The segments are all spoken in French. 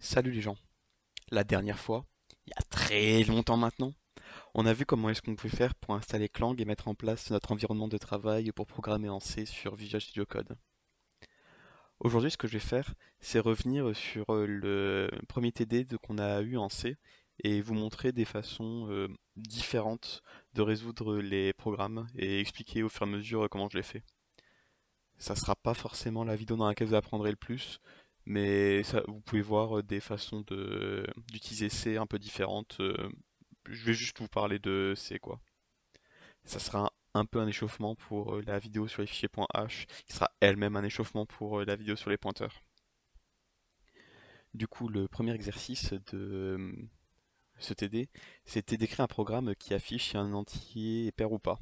Salut les gens. La dernière fois, il y a très longtemps maintenant, on a vu comment est-ce qu'on pouvait faire pour installer Clang et mettre en place notre environnement de travail pour programmer en C sur Visual Studio Code. Aujourd'hui, ce que je vais faire, c'est revenir sur le premier qu'on a eu en C et vous montrer des façons différentes de résoudre les programmes et expliquer au fur et à mesure comment je les fais. Ça sera pas forcément la vidéo dans laquelle vous apprendrez le plus, mais vous pouvez voir des façons d'utiliser C un peu différentes. Je vais juste vous parler de C, quoi. Ça sera un peu un échauffement pour la vidéo sur les fichiers .h, qui sera elle-même un échauffement pour la vidéo sur les pointeurs. Du coup, le premier exercice de ce TD, c'était d'écrire un programme qui affiche si un entier est pair ou pas.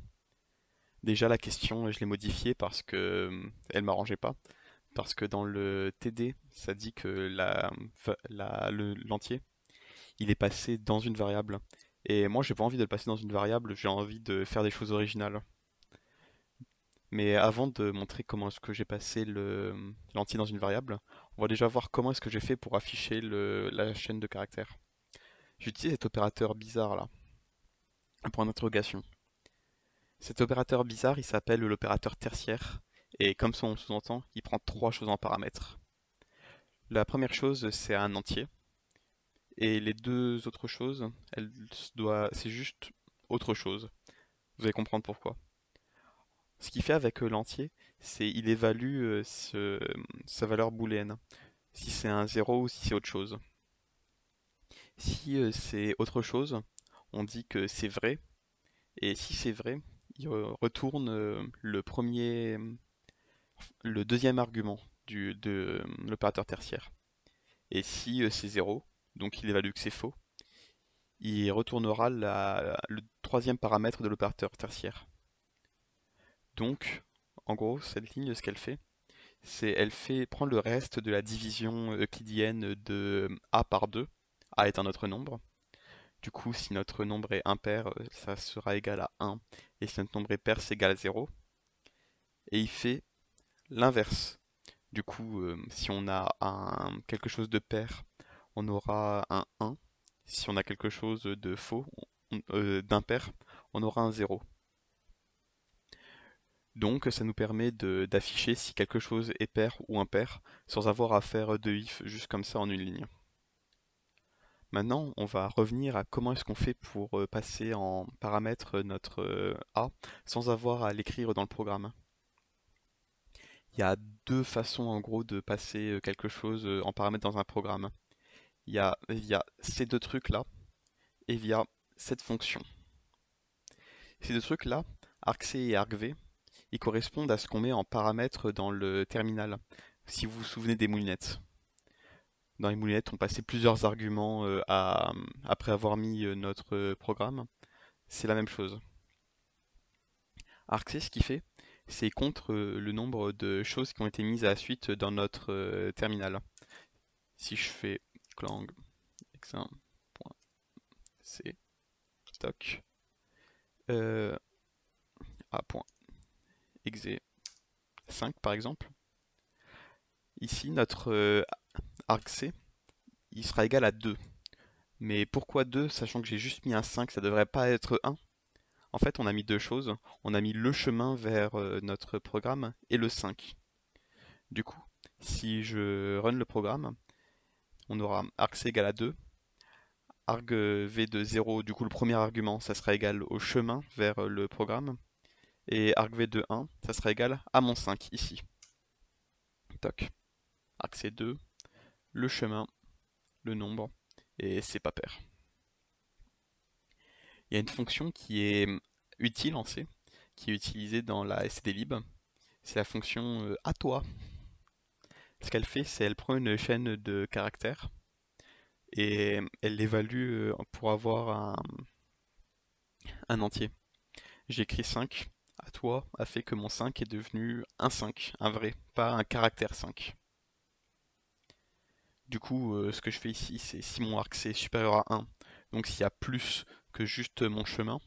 Déjà, la question, je l'ai modifiée parce que elle m'arrangeait pas. Parce que dans le TD, ça dit que l'entier, il est passé dans une variable. Et moi, j'ai pas envie de le passer dans une variable, j'ai envie de faire des choses originales. Mais avant de montrer comment est-ce que j'ai passé l'entier dans une variable, on va déjà voir comment est-ce que j'ai fait pour afficher la chaîne de caractères. J'utilise cet opérateur bizarre là, un point d'interrogation. Cet opérateur bizarre, il s'appelle l'opérateur tertiaire, et comme son sous-entend, il prend trois choses en paramètre. La première chose, c'est un entier. Et les deux autres choses, c'est juste autre chose. Vous allez comprendre pourquoi. Ce qu'il fait avec l'entier, c'est il évalue sa valeur booléenne. Si c'est un zéro ou si c'est autre chose. Si c'est autre chose, on dit que c'est vrai. Et si c'est vrai, il retourne le deuxième argument de l'opérateur tertiaire. Et si c'est zéro, donc il évalue que c'est faux, il retournera le troisième paramètre de l'opérateur tertiaire. Donc, en gros, cette ligne, ce qu'elle fait, c'est elle fait prendre le reste de la division euclidienne de a par 2. A est un autre nombre. Du coup, si notre nombre est impair, ça sera égal à 1. Et si notre nombre est pair, c'est égal à 0. Et il fait l'inverse. Du coup, si on a quelque chose de pair, on aura un 1. Si on a quelque chose de faux, d'impair, on aura un 0. Donc ça nous permet d'afficher si quelque chose est pair ou impair sans avoir à faire de if juste comme ça en une ligne. Maintenant, on va revenir à comment est-ce qu'on fait pour passer en paramètre notre A sans avoir à l'écrire dans le programme. Il y a deux façons en gros de passer quelque chose en paramètre dans un programme. Il y a ces deux trucs-là et il y a cette fonction. Ces deux trucs-là, argc et argv, ils correspondent à ce qu'on met en paramètre dans le terminal, si vous vous souvenez des moulinettes. Dans les moulinettes, on passait plusieurs arguments après avoir mis notre programme. C'est la même chose. Arc, ce qu'il fait, c'est contre le nombre de choses qui ont été mises à la suite dans notre terminal. Si je fais clang exam.c, toc, euh, a.exe 5 par exemple, ici notre argc, il sera égal à 2. Mais pourquoi 2, sachant que j'ai juste mis un 5, ça devrait pas être 1? En fait, on a mis deux choses. On a mis le chemin vers notre programme et le 5. Du coup, si je run le programme, on aura argc égale à 2, argv de 0, du coup le premier argument, ça sera égal au chemin vers le programme, et argv de 1, ça sera égal à mon 5 ici. Toc. Argc 2, le chemin, le nombre, et c'est pas pair. Il y a une fonction qui est utile en C, qui est utilisée dans la stdlib, c'est la fonction à toi. Ce qu'elle fait, c'est elle prend une chaîne de caractères et elle l'évalue pour avoir un entier. J'ai écrit 5. À toi a fait que mon 5 est devenu un 5, un vrai, pas un caractère 5. Du coup, ce que je fais ici, c'est si mon arc c'est supérieur à 1, donc s'il y a plus que juste mon chemin,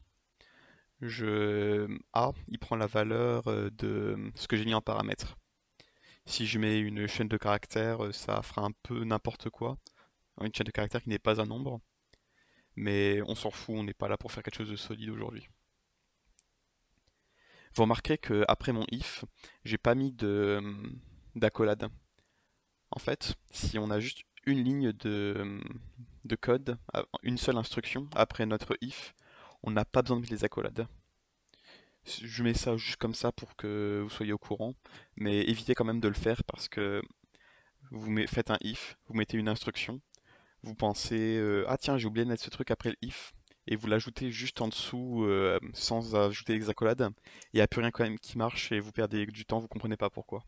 A, il prend la valeur de ce que j'ai mis en paramètre. Si je mets une chaîne de caractères, ça fera un peu n'importe quoi. une chaîne de caractères qui n'est pas un nombre, mais on s'en fout, on n'est pas là pour faire quelque chose de solide aujourd'hui. Vous remarquerez que après mon if, j'ai pas mis d'accolade. En fait, si on a juste une ligne de code, une seule instruction après notre if, on n'a pas besoin de mettre les accolades. Je mets ça juste comme ça pour que vous soyez au courant, mais évitez quand même de le faire parce que faites un if, vous mettez une instruction, vous pensez ah tiens j'ai oublié de mettre ce truc après le if, et vous l'ajoutez juste en dessous sans ajouter les accolades, et il n'y a plus rien quand même qui marche et vous perdez du temps, vous comprenez pas pourquoi.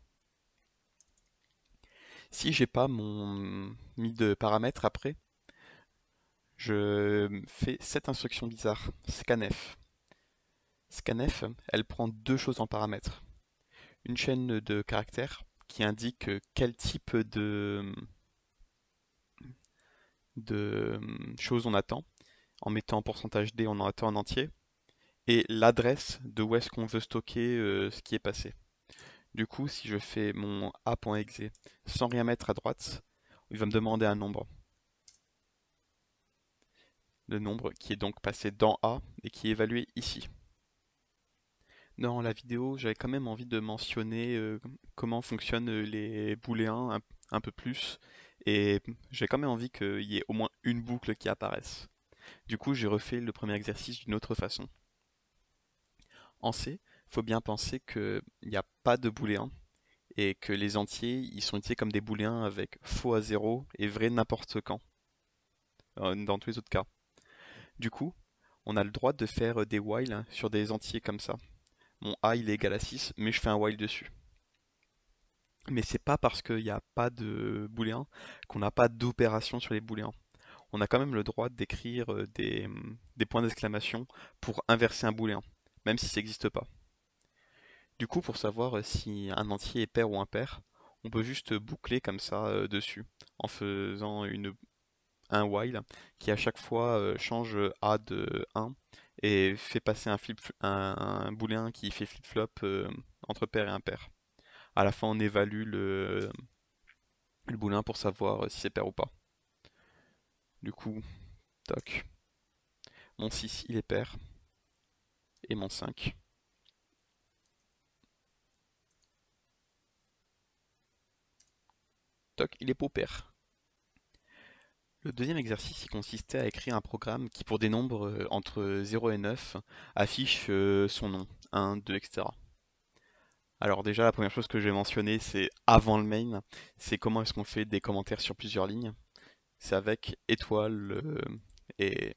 Si j'ai pas mis de paramètres après, je fais cette instruction bizarre, scanf. Scanf, elle prend deux choses en paramètres. Une chaîne de caractères qui indique quel type de choses on attend, en mettant %d on en attend en entier, et l'adresse de où est-ce qu'on veut stocker ce qui est passé. Du coup, si je fais mon a.exe sans rien mettre à droite, il va me demander un nombre. Le nombre qui est donc passé dans A et qui est évalué ici. Dans la vidéo, j'avais quand même envie de mentionner comment fonctionnent les booléens un peu plus, et j'ai quand même envie qu'il y ait au moins une boucle qui apparaisse. Du coup, j'ai refait le premier exercice d'une autre façon. En C, il faut bien penser qu'il n'y a pas de booléen et que les entiers ils sont utilisés comme des booléens avec faux à 0 et vrai n'importe quand, dans tous les autres cas. Du coup, on a le droit de faire des while sur des entiers comme ça. Mon a il est égal à 6, mais je fais un while dessus. Mais c'est pas parce qu'il n'y a pas de booléen qu'on n'a pas d'opération sur les booléens. On a quand même le droit d'écrire des points d'exclamation pour inverser un booléen, même si ça n'existe pas. Du coup, pour savoir si un entier est pair ou impair, on peut juste boucler comme ça dessus, en faisant un while qui à chaque fois change A de 1 et fait passer un booléen qui fait flip-flop entre pair et impair. À la fin, on évalue le booléen pour savoir si c'est pair ou pas. Du coup, toc. Mon 6, il est pair. Et mon 5. Toc, il est pas pair. Le deuxième exercice, il consistait à écrire un programme qui, pour des nombres entre 0 et 9, affiche son nom, 1, 2, etc. Alors déjà, la première chose que je vais mentionner, c'est avant le main, c'est comment est-ce qu'on fait des commentaires sur plusieurs lignes. C'est avec étoile et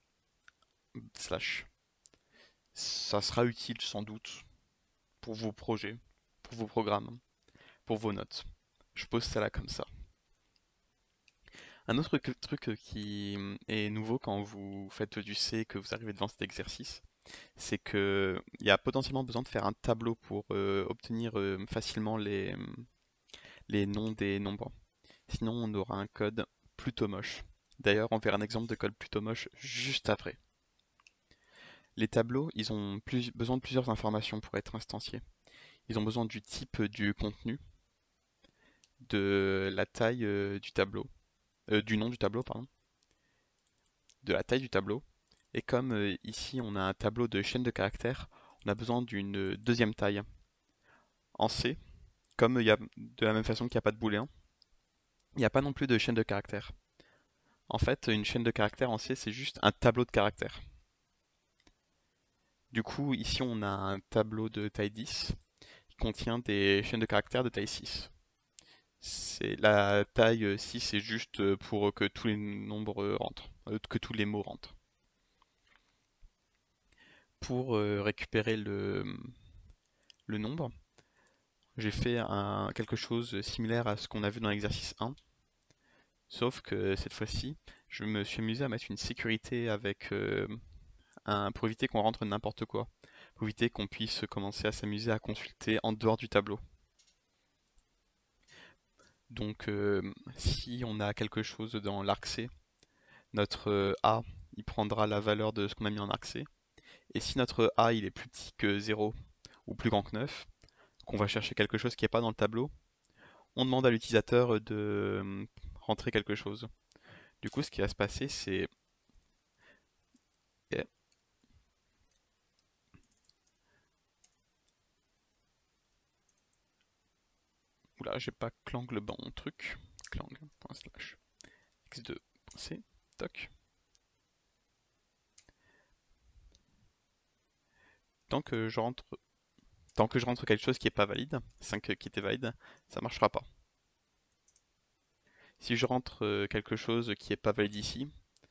slash. Ça sera utile sans doute pour vos projets, pour vos programmes, pour vos notes. Je pose ça là comme ça. Un autre truc qui est nouveau quand vous faites du C et que vous arrivez devant cet exercice, c'est que il y a potentiellement besoin de faire un tableau pour obtenir facilement les noms des nombres. Sinon, on aura un code plutôt moche. D'ailleurs, on verra un exemple de code plutôt moche juste après. Les tableaux, ils ont besoin de plusieurs informations pour être instanciés. Ils ont besoin du type du contenu, de la taille du tableau, du nom du tableau, pardon, de la taille du tableau. Et comme ici on a un tableau de chaîne de caractères, on a besoin d'une deuxième taille. En C, comme il y a de la même façon qu'il n'y a pas de booléen, il n'y a pas non plus de chaîne de caractères. En fait, une chaîne de caractères en C, c'est juste un tableau de caractères. Du coup, ici on a un tableau de taille 10 qui contient des chaînes de caractères de taille 6. La taille 6 c'est juste pour que tous les nombres rentrent, que tous les mots rentrent. Pour récupérer le nombre, j'ai fait quelque chose de similaire à ce qu'on a vu dans l'exercice 1, sauf que cette fois-ci, je me suis amusé à mettre une sécurité avec pour éviter qu'on rentre n'importe quoi, pour éviter qu'on puisse commencer à s'amuser à consulter en dehors du tableau. Donc si on a quelque chose dans l'arc C, notre A il prendra la valeur de ce qu'on a mis en arc C, et si notre A il est plus petit que 0 ou plus grand que 9, qu'on va chercher quelque chose qui n'est pas dans le tableau, on demande à l'utilisateur de rentrer quelque chose. Du coup, ce qui va se passer, c'est... eh, oula, j'ai pas clang le bon truc. Clang.slash x2.c. Toc. Tant que je rentre, tant que je rentre quelque chose qui est pas valide, 5 qui était valide, ça marchera pas. Si je rentre quelque chose qui est pas valide ici,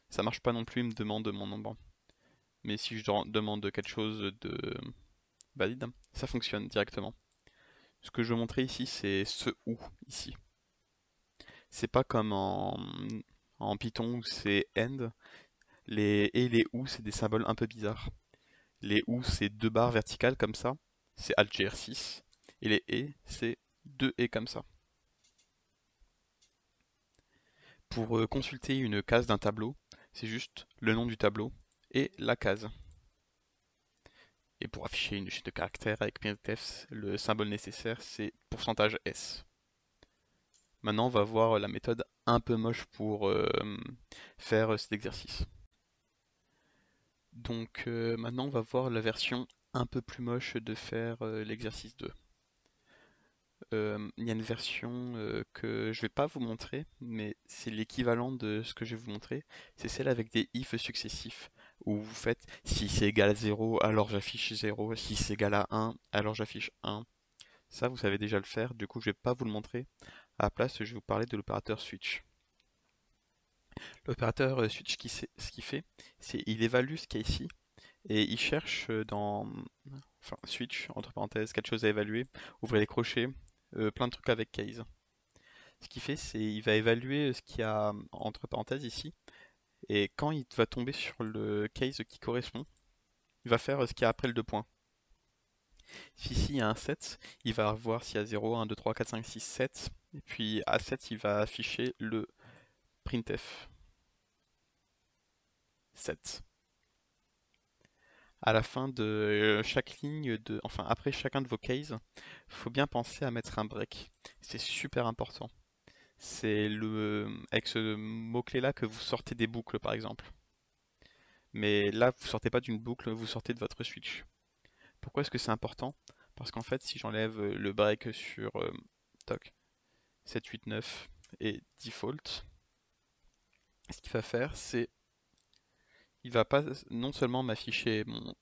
ça marche pas non plus, il me demande mon nombre. Mais si je demande quelque chose de valide, ça fonctionne directement. Ce que je veux montrer ici, c'est ce ou ici. C'est pas comme en Python où c'est end. Les et les ou, c'est des symboles un peu bizarres. Les ou, c'est deux barres verticales comme ça. C'est altgr6. Et les et, c'est deux et comme ça. Pour consulter une case d'un tableau, c'est juste le nom du tableau et la case. Et pour afficher une chaîne de caractères avec printf, le symbole nécessaire, c'est %s. Maintenant, on va voir la méthode un peu moche pour faire cet exercice. Donc maintenant, on va voir la version un peu plus moche de faire l'exercice 2. Il y a une version que je vais pas vous montrer, mais c'est l'équivalent de ce que je vais vous montrer. C'est celle avec des if successifs, où vous faites si c'est égal à 0, alors j'affiche 0, si c'est égal à 1, alors j'affiche 1. Ça, vous savez déjà le faire, du coup je vais pas vous le montrer. À la place, je vais vous parler de l'opérateur switch. L'opérateur switch, ce qu'il fait, c'est il évalue ce qu'il y a ici, et il cherche dans enfin, switch, entre parenthèses, quelque chose à évaluer, ouvrez les crochets, plein de trucs avec case. Ce qu'il fait, c'est il va évaluer ce qu'il y a entre parenthèses ici, et quand il va tomber sur le case qui correspond, il va faire ce qu'il y a après le deux points. Si ici il y a un 7, il va voir s'il y a 0, 1, 2, 3, 4, 5, 6, 7, et puis à 7, il va afficher le printf 7. À la fin de chaque ligne, enfin après chacun de vos cases, il faut bien penser à mettre un break. C'est super important. C'est avec ce mot-clé là que vous sortez des boucles par exemple. Mais là, vous sortez pas d'une boucle, vous sortez de votre switch. Pourquoi est-ce que c'est important? Parce qu'en fait, si j'enlève le break sur toc, 7, 8, 9 et default, ce qu'il va faire, c'est il va pas non seulement m'afficher mon...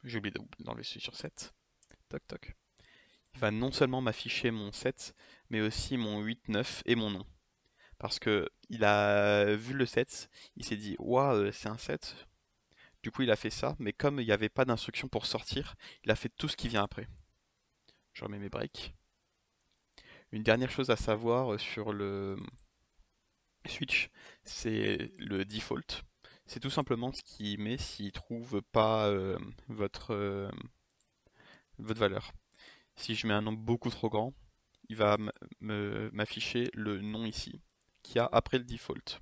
J'ai oublié d'enlever celui sur 7. Toc, toc. Il va non seulement m'afficher mon 7, mais aussi mon 8, 9 et mon nom. Parce que il a vu le 7, il s'est dit, waouh, c'est un 7. Du coup, il a fait ça, mais comme il n'y avait pas d'instruction pour sortir, il a fait tout ce qui vient après. Je remets mes breaks. Une dernière chose à savoir sur le switch, c'est le default. C'est tout simplement ce qu'il met s'il trouve pas votre valeur. Si je mets un nombre beaucoup trop grand, il va m'afficher le nom ici, qu'il y a après le default.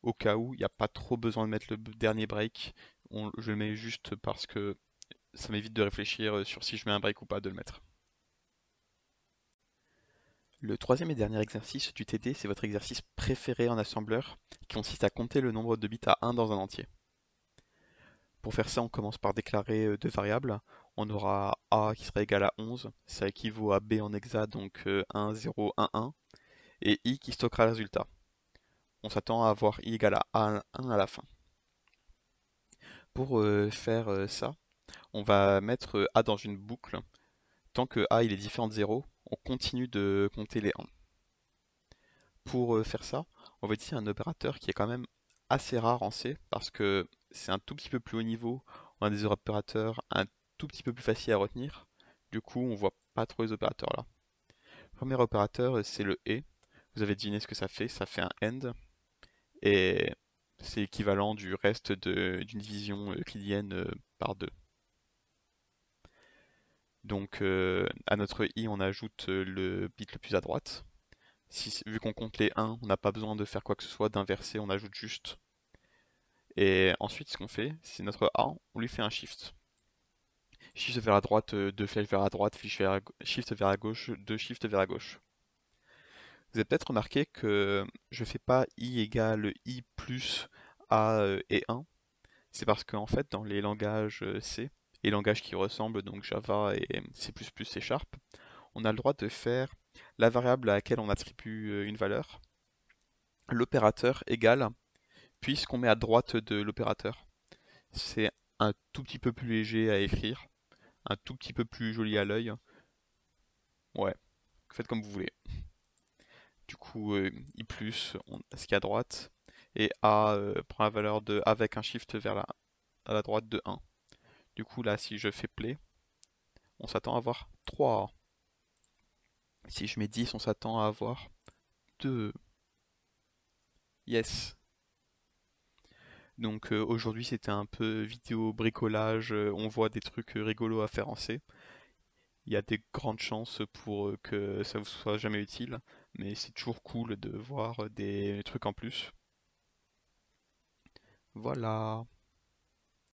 Au cas où il n'y a pas trop besoin de mettre le dernier break, je le mets juste parce que ça m'évite de réfléchir sur si je mets un break ou pas de le mettre. Le troisième et dernier exercice du TD, c'est votre exercice préféré en assembleur, qui consiste à compter le nombre de bits à 1 dans un entier. Pour faire ça, on commence par déclarer deux variables. On aura A qui sera égal à 11, ça équivaut à B en hexa, donc 1, 0, 1, 1, et I qui stockera le résultat. On s'attend à avoir I égale à 1 à la fin. Pour faire ça, on va mettre A dans une boucle. Tant que A il est différent de 0, on continue de compter les 1. Pour faire ça, on va utiliser un opérateur qui est quand même assez rare en C, parce que c'est un tout petit peu plus haut niveau, on a des opérateurs un tout petit peu plus faciles à retenir, du coup on voit pas trop les opérateurs là. Le premier opérateur c'est le et, vous avez deviné ce que ça fait un end, et c'est l'équivalent du reste d'une division euclidienne par 2. Donc à notre i on ajoute le bit le plus à droite. Vu qu'on compte les 1, on n'a pas besoin de faire quoi que ce soit, d'inverser, on ajoute juste. Et ensuite, ce qu'on fait, c'est notre A, on lui fait un shift. Shift vers la droite, 2 flèches vers la droite, shift vers la gauche, 2 shift vers la gauche. Vous avez peut-être remarqué que je fais pas i égale i plus a et 1. C'est parce qu'en fait, dans les langages C, et langages qui ressemblent, donc Java et C++, C Sharp, on a le droit de faire la variable à laquelle on attribue une valeur, l'opérateur égal, puis ce qu'on met à droite de l'opérateur. C'est un tout petit peu plus léger à écrire, un tout petit peu plus joli à l'œil. Ouais, faites comme vous voulez. Du coup, i+, ce qui est à droite, et a prend la valeur de avec un shift vers à la droite de 1. Du coup, là, si je fais play, on s'attend à avoir 3. Si je mets 10, on s'attend à avoir 2. Yes. Donc aujourd'hui, c'était un peu vidéo bricolage, on voit des trucs rigolos à faire en C. Il y a des grandes chances pour que ça vous soit jamais utile, mais c'est toujours cool de voir des trucs en plus. Voilà.